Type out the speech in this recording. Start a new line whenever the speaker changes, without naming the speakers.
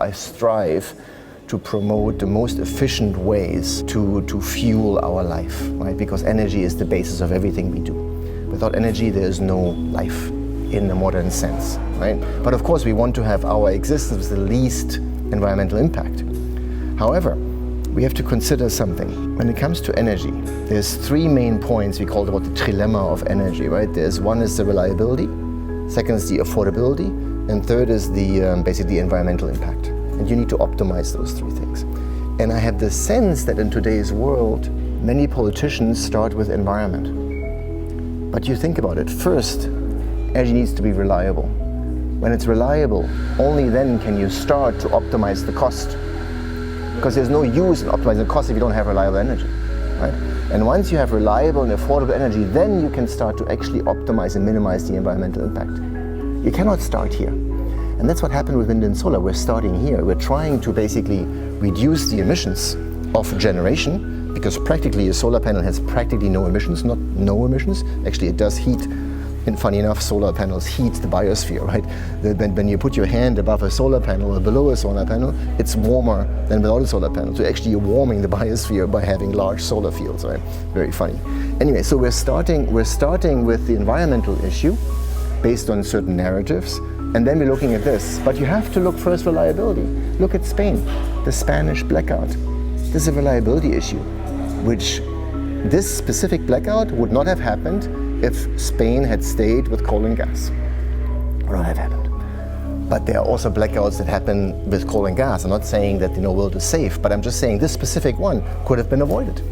I strive to promote the most efficient ways to fuel our life, right? Because energy is the basis of everything we do. Without energy, there is no life in the modern sense, right? But of course, we want to have our existence with the least environmental impact. However, we have to consider something. When it comes to energy, there's three main points we call about the trilemma of energy, right? One is the reliability, second is the affordability, and third is the basically environmental impact. And you need to optimize those three things. And I have the sense that in today's world, many politicians start with environment. But you think about it, first, energy needs to be reliable. When it's reliable, only then can you start to optimize the cost. Because there's no use in optimizing the cost if you don't have reliable energy, right? And once you have reliable and affordable energy, then you can start to actually optimize and minimize the environmental impact. You cannot start here. And that's what happened with wind and solar. We're starting here. We're trying to basically reduce the emissions of generation, because practically a solar panel has practically no emissions, not no emissions. Actually, it does heat. And funny enough, solar panels heat the biosphere, right? When you put your hand above a solar panel or below a solar panel, it's warmer than without a solar panel. So actually you're warming the biosphere by having large solar fields, right? Very funny. Anyway, so we're starting with the environmental issue based on certain narratives, and then we're looking at this. But you have to look first reliability. Look at Spain, the Spanish blackout. This is a reliability issue, which this specific blackout would not have happened if Spain had stayed with coal and gas. Would not have happened. But there are also blackouts that happen with coal and gas. I'm not saying that the world is safe, but I'm just saying this specific one could have been avoided.